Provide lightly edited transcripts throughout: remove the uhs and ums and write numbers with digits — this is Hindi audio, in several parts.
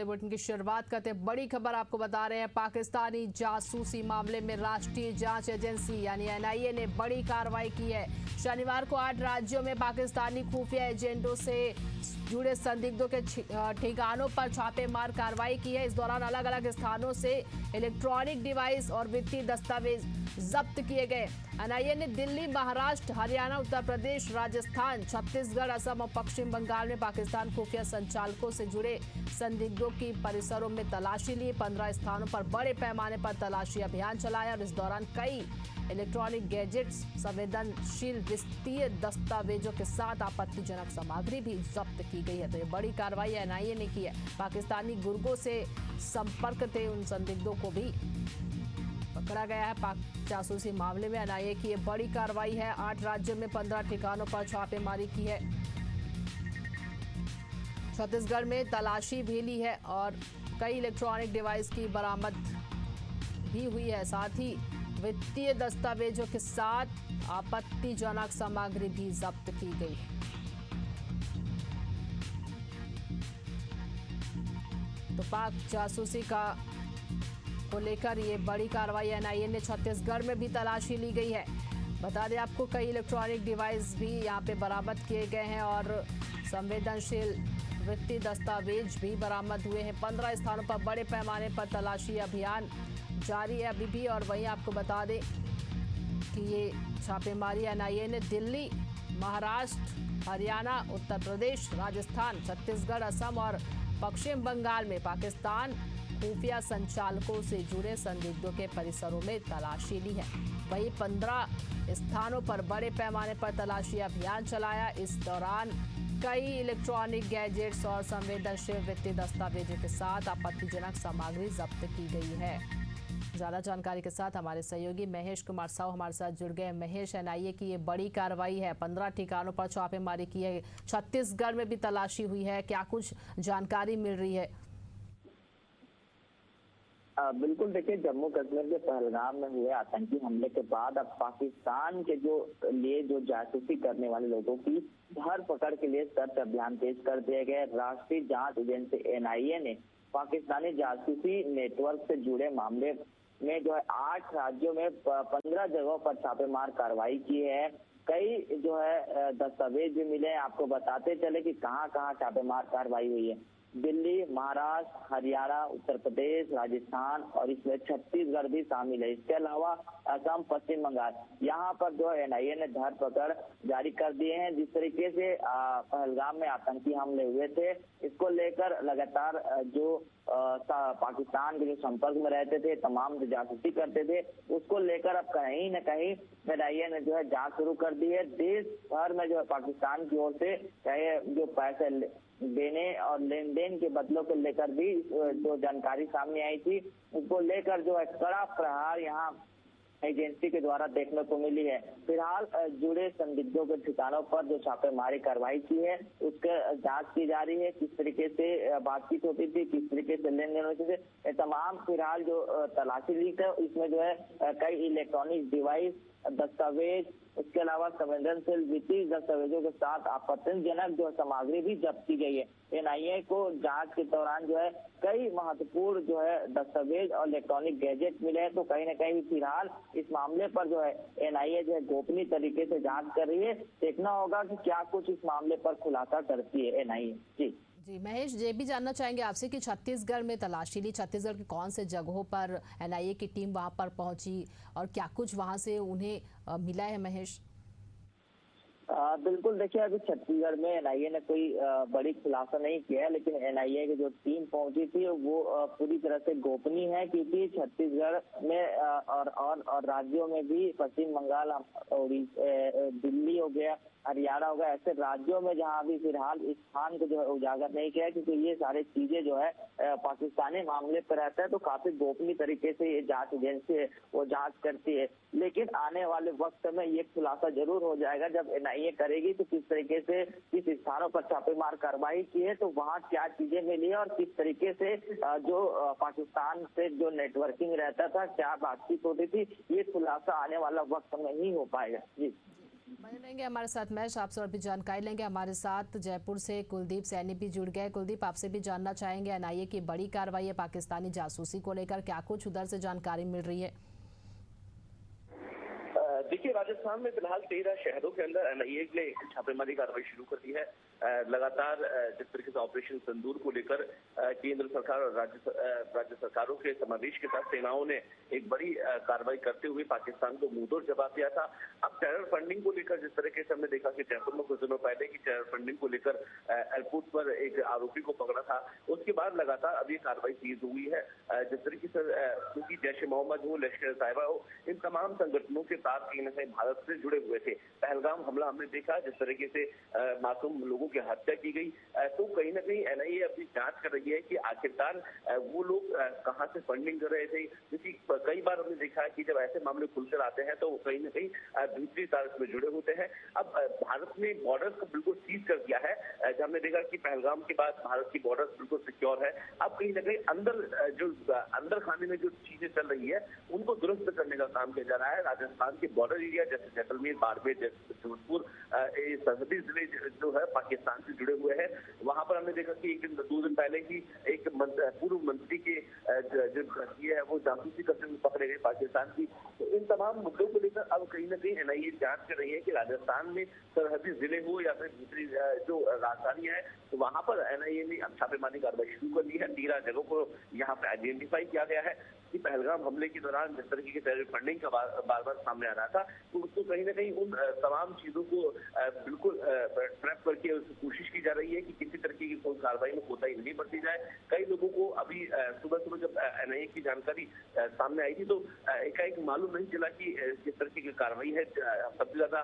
चलिए बुलेटिन की शुरुआत करते हैं। बड़ी खबर आपको बता रहे हैं, पाकिस्तानी जासूसी मामले में राष्ट्रीय जांच एजेंसी यानी एनआईए ने बड़ी कार्रवाई की है। शनिवार को 8 राज्यों में पाकिस्तानी खुफिया एजेंटों से जुड़े संदिग्धों के ठिकानों पर छापेमार कार्रवाई की है। इस दौरान अलग अलग स्थानों से इलेक्ट्रॉनिक डिवाइस और वित्तीय दस्तावेज जब्त किए गए। एनआईए ने दिल्ली, महाराष्ट्र, हरियाणा, उत्तर प्रदेश, राजस्थान, छत्तीसगढ़, असम और पश्चिम बंगाल में पाकिस्तान खुफिया संचालकों से जुड़े संदिग्धों की परिसरों में तलाशी ली। 15 स्थानों पर बड़े पैमाने पर तलाशी अभियान चलाया और इस दौरान कई इलेक्ट्रॉनिक गैजेट्स, संवेदनशील वित्तीय दस्तावेजों के साथ आपत्तिजनक सामग्री भी जब्त की गई है। तो ये बड़ी कार्रवाई एनआईए ने की है। पाकिस्तानी गुर्गों से संपर्क थे उन संदिग्धों को भी पकड़ा गया है। पाक जासूसी मामले में एनआईए की ये बड़ी कार्रवाई है। 8 राज्यों में 15 ठिकानों पर छापेमारी की है। छत्तीसगढ़ में तलाशी भी ली है और कई इलेक्ट्रॉनिक डिवाइस की बरामद भी हुई है। साथ ही वित्तीय दस्तावेजों के साथ आपत्तिजनक सामग्री भी जब्त की गई है। तो पाक जासूसी को लेकर ये बड़ी कार्रवाई एनआईए ने छत्तीसगढ़ में भी तलाशी ली गई है। बता दें आपको, कई इलेक्ट्रॉनिक डिवाइस भी यहाँ पे बरामद किए गए हैं और संवेदनशील वित्तीय दस्तावेज भी बरामद हुए हैं। 15 स्थानों पर बड़े पैमाने पर तलाशी अभियान जारी है अभी भी। और वहीं आपको बता दें कि ये छापेमारी एनआईए ने दिल्ली, महाराष्ट्र, हरियाणा, उत्तर प्रदेश, राजस्थान, छत्तीसगढ़, असम और पश्चिम बंगाल में पाकिस्तान खुफिया संचालकों से जुड़े संदिग्धों के परिसरों में तलाशी ली है। वहीं 15 स्थानों पर बड़े पैमाने पर तलाशी अभियान चलाया। इस दौरान कई इलेक्ट्रॉनिक गैजेट्स और संवेदनशील वित्तीय दस्तावेजों के साथ आपत्तिजनक सामग्री जब्त की गई है। ज्यादा जानकारी के साथ हमारे सहयोगी महेश कुमार साहू हमारे साथ जुड़ गए। महेश, एनआईए की ये बड़ी कार्रवाई है, 15 ठिकानों पर छापेमारी की है, छत्तीसगढ़ में भी तलाशी हुई है, क्या कुछ जानकारी मिल रही है? बिल्कुल, देखिए, जम्मू कश्मीर के पहलगाम में हुए आतंकी हमले के बाद अब पाकिस्तान के जो जासूसी करने वाले लोगों की धर पकड़ के लिए सर्च अभियान तेज कर दिए गए। राष्ट्रीय जांच एजेंसी एनआईए ने पाकिस्तानी जासूसी नेटवर्क से जुड़े मामले में 8 राज्यों में 15 जगहों पर छापेमार कार्रवाई की है। कई दस्तावेज भी मिले। आपको बताते चले कि कहां कहां छापेमार कार्रवाई हुई है। दिल्ली, महाराष्ट्र, हरियाणा, उत्तर प्रदेश, राजस्थान और इसमें छत्तीसगढ़ भी शामिल है। इसके अलावा असम, पश्चिम बंगाल, यहाँ पर एनआईए ने धरपकड़ जारी कर दिए हैं। जिस तरीके से पहलगाम में आतंकी हमले हुए थे, इसको लेकर लगातार पाकिस्तान के जो संपर्क में रहते थे, तमाम जो जासूसी करते थे, उसको लेकर अब कहीं न कहीं एनआईए ने जांच शुरू कर दी है। देश भर में पाकिस्तान की ओर से चाहे जो पैसे देने और लेन देन के बदलों को लेकर भी जो जानकारी सामने आई थी, उसको लेकर कड़ा प्रहार यहाँ एजेंसी के द्वारा देखने को मिली है। फिलहाल जुड़े संदिग्धों के ठिकानों पर जो छापेमारी कार्रवाई की है, उसके जांच की जा रही है। किस तरीके से बातचीत होती थी, किस तरीके से लेन देन होते थे, तमाम फिलहाल जो तलाशी ली है उसमें कई इलेक्ट्रॉनिक डिवाइस, दस्तावेज, उसके अलावा संवेदनशील वित्तीय दस्तावेजों के साथ आपत्तिजनक सामग्री भी जब्त की गई है। एनआईए को जांच के दौरान कई महत्वपूर्ण दस्तावेज और इलेक्ट्रॉनिक गैजेट मिले हैं। तो कहीं न कहीं फिलहाल इस मामले पर एनआईए गोपनीय तरीके से जांच कर रही है। देखना होगा कि क्या कुछ इस मामले पर खुलासा करती है एनआईए। जी महेश, ये भी जानना चाहेंगे आपसे कि छत्तीसगढ़ में तलाशी ली, छत्तीसगढ़ की कौन से जगहों पर एनआईए की टीम वहां पर पहुंची और क्या कुछ वहां से उन्हें मिला है? महेश, बिल्कुल, देखिए, अभी छत्तीसगढ़ में एनआईए ने कोई बड़ी खुलासा नहीं किया है, लेकिन एनआईए की जो टीम पहुंची थी वो पूरी तरह से गोपनीय है, क्योंकि छत्तीसगढ़ में और राज्यों में भी, पश्चिम बंगाल और दिल्ली हो गया, हरियाणा हो गया, ऐसे राज्यों में जहां अभी फिलहाल इस स्थान को उजागर नहीं किया है, क्योंकि ये सारी चीजें पाकिस्तानी मामले पर रहता है, तो काफी गोपनीय तरीके से ये जांच एजेंसी है वो जांच करती है। लेकिन आने वाले वक्त में ये खुलासा जरूर हो जाएगा जब एनआईए करेगी तो किस तरीके से किस स्थानों पर छापेमार कार्रवाई की है, तो वहाँ क्या चीजें मिली है और किस तरीके से पाकिस्तान से नेटवर्किंग रहता था, क्या बातचीत होती थी, ये खुलासा आने वाला वक्त में ही हो पाएगा। जी बने रहेंगे हमारे साथ मैच, आपसे और भी जानकारी लेंगे। हमारे साथ जयपुर से कुलदीप सैनी भी जुड़ गए। कुलदीप, आपसे भी जानना चाहेंगे, एनआईए की बड़ी कार्रवाई है पाकिस्तानी जासूसी को लेकर, क्या कुछ उधर से जानकारी मिल रही है? देखिए, राजस्थान में फिलहाल 13 शहरों के अंदर एनआईए ने छापेमारी कार्रवाई शुरू कर दी है। लगातार जिस तरीके से ऑपरेशन सिंदूर को लेकर केंद्र सरकार और राज्य सरकारों के समावेश के साथ सेनाओं ने एक बड़ी कार्रवाई करते हुए पाकिस्तान को मुंहतोड़ जवाब दिया था। अब टेरर फंडिंग को लेकर जिस तरीके से हमने देखा कि जयपुर में कुछ दिनों पहले की टेरर फंडिंग को लेकर एयरपोर्ट पर एक आरोपी को पकड़ा था, उसके बाद लगातार अब ये कार्रवाई तेज हुई है। जिस तरीके से क्योंकि जैश ए मोहम्मद हो, लश्कर तैयबा हो, इन तमाम संगठनों के साथ कहीं न कहीं भारत से जुड़े हुए थे। पहलगाम हमला हमने देखा, जिस तरीके से मासूम लोगों की हत्या की गई, तो कहीं न कहीं एनआईए अपनी जांच कर रही है कि आखिरकार वो लोग कहां से फंडिंग कर रहे थे। क्योंकि कई बार हमने देखा है कि जब ऐसे मामले खुलकर आते हैं तो कहीं न कहीं भीतरी तार में जुड़े होते हैं। अब भारत ने बॉर्डर्स को बिल्कुल सीज कर दिया है। जब हमने देखा कि पहलगाम के बाद भारत की बॉर्डर्स बिल्कुल सिक्योर है। अब कहीं न कहीं अंदर खाने में जो चीजें चल रही है उनको दुरुस्त करने का काम किया जा रहा है। राजस्थान के बॉर्डर एरिया जैसे जैसलमेर, बाड़मेर, जोधपुर, सरहदी जिले जो है पाकिस्तान से जुड़े हुए हैं, वहां पर हमने देखा कि 2 दिन पहले ही एक पूर्व मंत्री के जो ये है वो जासूसी करते हुए पकड़े गए पाकिस्तान की। तो इन तमाम मुद्दों को लेकर अब कहीं न कहीं एनआईए जांच कर रही है कि राजस्थान में सरहदी जिले हो या फिर दूसरी जो राजधानी है, तो वहां पर एनआईए ने अब छापेमारी कार्रवाई शुरू कर दी है। 13 जगहों को यहाँ पे आइडेंटिफाई किया गया है कि पहलगाम हमले के दौरान जिस तरीके के टेरर फंडिंग का बार बार सामने आ रहा था, तो उसको कहीं न कहीं उन तमाम चीजों को बिल्कुल ट्रैप करके कोशिश की जा रही है कि किसी तरीके की कोई कार्रवाई में कोताही नहीं बरती जाए। कई लोगों को अभी सुबह जब एनआईए की जानकारी सामने आई थी तो एकाएक मालूम नहीं चला कि किस तरीके की कार्रवाई है। सबसे ज्यादा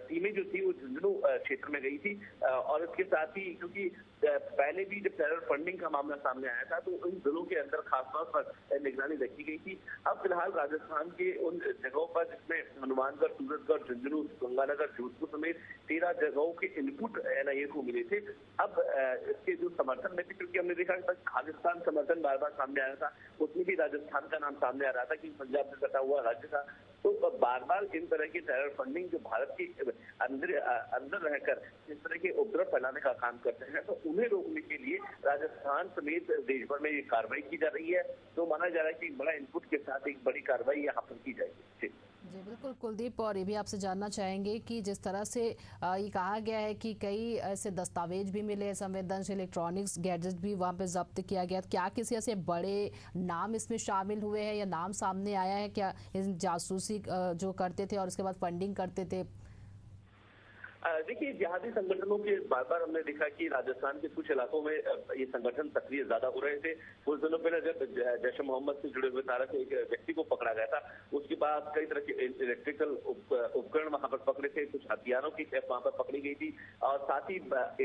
टीमें जो थी वो झुंझुनू क्षेत्र में गई थी और इसके साथ ही क्योंकि पहले भी जब टेरर फंडिंग का मामला सामने आया था तो उन जिलों के अंदर खासतौर पर निगरानी रखी गई थी। अब फिलहाल राजस्थान के उन जगहों पर जिसमें हनुमानगढ़, सूरतगढ़, झुंझुनू, गंगानगर, जोधपुर समेत 13 जगहों के इनपुट एनआईए को मिले थे। अब इसके जो समर्थन में थे, क्योंकि हमने देखा कि खालिस्तान समर्थन बार बार सामने आया था, उसमें भी राजस्थान का नाम सामने आ रहा था कि पंजाब से सटा हुआ राज्य था। तो बार बार इन तरह की टेरर फंडिंग जो भारत के अंदर रहकर इस तरह के उपद्रव फैलाने का काम करते हैं, तो उन्हें रोकने के लिए राजस्थान समेत देश भर में ये कार्रवाई की जा रही है। तो माना जा रहा है कि बड़ा इनपुट के साथ एक बड़ी कार्रवाई यहाँ पर की जाएगी। जी बिल्कुल कुलदीप, और ये भी आपसे जानना चाहेंगे कि जिस तरह से ये कहा गया है कि कई ऐसे दस्तावेज भी मिले, संवेदनशील इलेक्ट्रॉनिक्स गैजेट भी वहाँ पे जब्त किया गया, क्या किसी ऐसे बड़े नाम इसमें शामिल हुए हैं या नाम सामने आया है क्या इन जासूसी जो करते थे और उसके बाद फंडिंग करते थे? देखिए, जिहादी संगठनों के बार बार हमने देखा कि राजस्थान के कुछ इलाकों में ये संगठन सक्रिय ज्यादा हो रहे थे। कुछ दिनों पहले जब जैश ए मोहम्मद से जुड़े हुए 13 के एक व्यक्ति को पकड़ा गया था, उसके बाद कई तरह के इलेक्ट्रिकल उपकरण वहां पर पकड़े थे, कुछ हथियारों की खेप वहां पर पकड़ी गई थी और साथ ही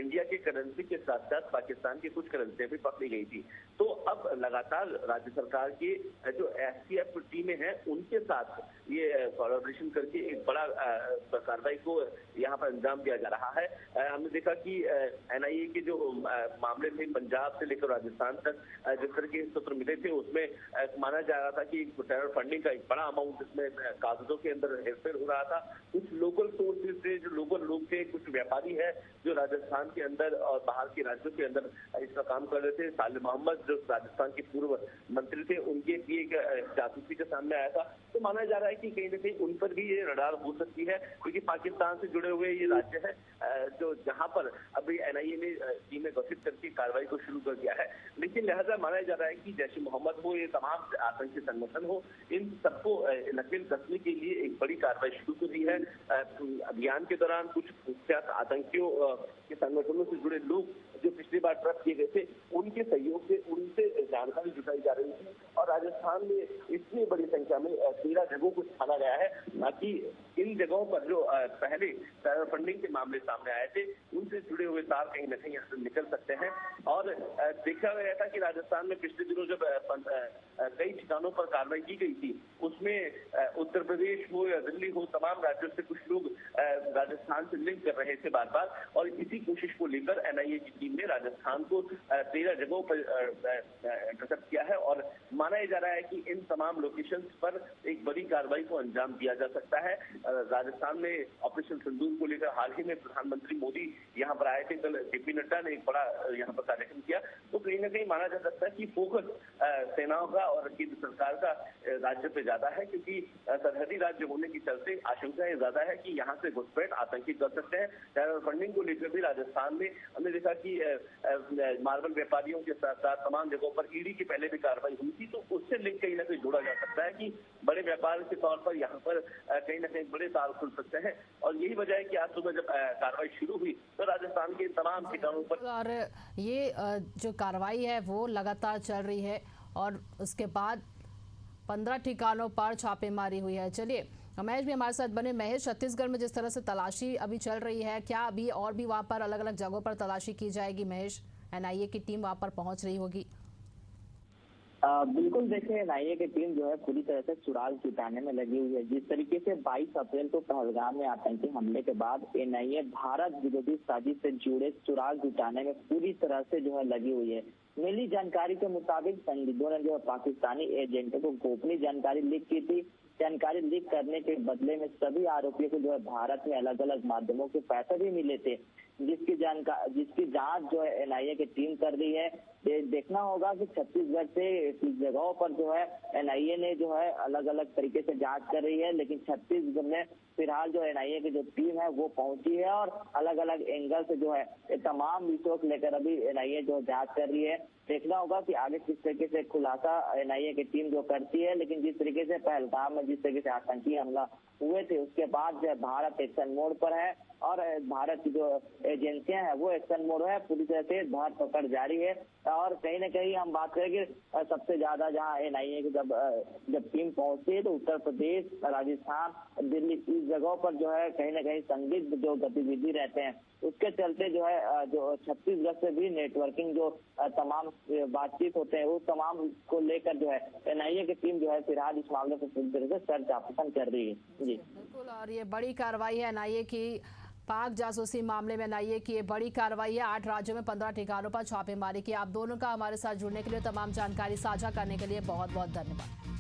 इंडिया की करेंसी के साथ साथ पाकिस्तान की कुछ करेंसियां भी पकड़ी गई थी। तो अब लगातार राज्य सरकार की जो एसटीएफ टीमें हैं उनके साथ ये कोलैबोरेशन करके एक बड़ा कार्रवाई को यहाँ पर अंजाम दिया जा रहा है। हमने देखा कि एनआईए के जो मामले थे पंजाब से लेकर राजस्थान तक जिस तरह के सूत्र मिले थे उसमें माना जा रहा था कि टेरर फंडिंग का एक बड़ा अमाउंट जिसमें कागजों के अंदर हेरफेर हो रहा था। कुछ लोकल सोर्सेज से जो लोकल लोग थे, कुछ व्यापारी है जो राजस्थान के अंदर और बाहर के राज्यों के अंदर इसका काम कर रहे थे। सालिम मोहम्मद जो राजस्थान के पूर्व मंत्री थे, उनके भी एक जासूसी का सामने आया था। तो माना जा रहा है कि कहीं न कहीं उन पर भी ये रडार हो सकती है, क्योंकि पाकिस्तान से जुड़े हुए ये राज्य है जो जहां पर अभी एनआईए ने टीमें गठित करके कार्रवाई को शुरू कर दिया है। लेकिन लिहाजा माना जा रहा है कि जैश ए मोहम्मद हो, ये तमाम आतंकी संगठन हो, इन सबको नकेल कसने के लिए एक बड़ी कार्रवाई शुरू कर दी है। अभियान के दौरान कुछ कुख्यात आतंकियों के संगठनों से जुड़े लोग जो पिछली बार ट्रैप किए गए थे, उनके सहयोग से उनसे जानकारी जुटाई जा रही थी और राजस्थान में इतनी बड़ी संख्या में 13 जगहों को छाना गया है, ताकि इन जगहों पर जो पहले टेरर फंडिंग के मामले सामने आए थे कानून से जुड़े हुए तार कहीं न कहीं यहाँ से निकल सकते हैं। और देखा गया था कि राजस्थान में पिछले दिनों जब कई ठिकानों पर कार्रवाई की गई थी, उसमें उत्तर प्रदेश हो या दिल्ली हो, तमाम राज्यों से कुछ लोग राजस्थान से लिंक कर रहे थे बार बार, और इसी कोशिश को लेकर एनआईए की टीम ने राजस्थान को 13 जगहों पर इंटरसेप्ट किया है। और माना जा रहा है कि इन तमाम लोकेशंस पर एक बड़ी कार्रवाई को अंजाम दिया जा सकता है। राजस्थान में ऑपरेशन सिंदूर को लेकर हाल ही में प्रधानमंत्री मोदी यहाँ पर आए थे, कल जेपी नड्डा ने एक बड़ा यहाँ पर कार्यक्रम किया, तो कहीं न कहीं माना जा सकता है कि फोकस सेनाओं का और केंद्र सरकार का राज्य पे ज्यादा है, क्योंकि सरहदी राज्य होने के चलते आशंका ये ज्यादा है कि यहाँ से घुसपैठ आतंकी कर सकते हैं। टेरर फंडिंग को लेकर भी राजस्थान में हमने देखा कि मार्बल व्यापारियों के साथ साथ तमाम जगहों पर ईडी की पहले भी कार्रवाई हुई थी, तो उससे लिंक कहीं ना कहीं जोड़ा जा सकता है कि बड़े व्यापार के तौर पर यहाँ पर कहीं ना कहीं बड़े तार खुल सकते हैं। और यही वजह है कि आज सुबह जब कार्रवाई शुरू हुई तो राजस्थान के तमाम ठिकानों पर, और ये जो कार्रवाई है वो लगातार चल रही है और उसके बाद 15 ठिकानों पर छापेमारी हुई है। चलिए महेश भी हमारे साथ बने। महेश, छत्तीसगढ़ में जिस तरह से तलाशी अभी चल रही है, क्या अभी और भी वहां पर अलग अलग जगहों पर तलाशी की जाएगी? महेश, एनआईए की टीम वहां पर पहुंच रही होगी? बिल्कुल, देखिए एनआईए की टीम जो है पूरी तरह से सुराग जुटाने में लगी हुई है। जिस तरीके से 22 अप्रैल को पहलगाम में आतंकी हमले के बाद एनआईए भारत विरोधी साजिश से जुड़े सुराग जुटाने में पूरी तरह से जो है लगी हुई है। मिली जानकारी के मुताबिक संदिग्धों ने जो है पाकिस्तानी एजेंटों को गोपनीय जानकारी लीक की थी। जानकारी लीक करने के बदले में सभी आरोपियों को जो है भारत में अलग अलग माध्यमों के पैसे भी मिले थे, जिसकी जांच जो है एनआईए की टीम कर रही है। देखना होगा कि छत्तीसगढ़ से किस जगहों पर जो है एनआईए ने जो है अलग अलग तरीके से जांच कर रही है, लेकिन छत्तीसगढ़ में फिलहाल जो एनआईए की जो टीम है वो पहुंची है और अलग अलग एंगल से जो है तमाम विषयों को लेकर अभी एनआईए जो जांच कर रही है। देखना होगा कि आगे किस तरीके से खुलासा एनआईए की टीम जो करती है, लेकिन जिस तरीके से पहलगाम में जिस तरीके से आतंकी हमला हुए थे उसके बाद जो भारत एक्शन मोड पर है और भारत की जो एजेंसियां हैं वो एक्शन मोड है। पूरी तरह से धर पकड़ जारी है और कहीं ना कहीं हम बात करेंगे सबसे ज्यादा जहां एनआईए की जब टीम पहुंचती है तो उत्तर प्रदेश, राजस्थान, दिल्ली, इस जगहों पर जो है कहीं ना कहीं संदिग्ध जो गतिविधि रहते हैं उसके चलते जो है जो छत्तीसगढ़ से भी नेटवर्किंग जो तमाम बातचीत होते हैं वो तमाम को लेकर जो है एनआईए की टीम जो है फिलहाल इस मामले पर पूरी तरह से सर्च ऑपरेशन कर रही है। जी बिल्कुल, और ये बड़ी कार्रवाई है एनआईए की। पाक जासूसी मामले में एनआईए की ये बड़ी कार्रवाई है। 8 राज्यों में 15 ठिकानों पर छापेमारी की। आप दोनों का हमारे साथ जुड़ने के लिए, तमाम जानकारी साझा करने के लिए बहुत बहुत धन्यवाद।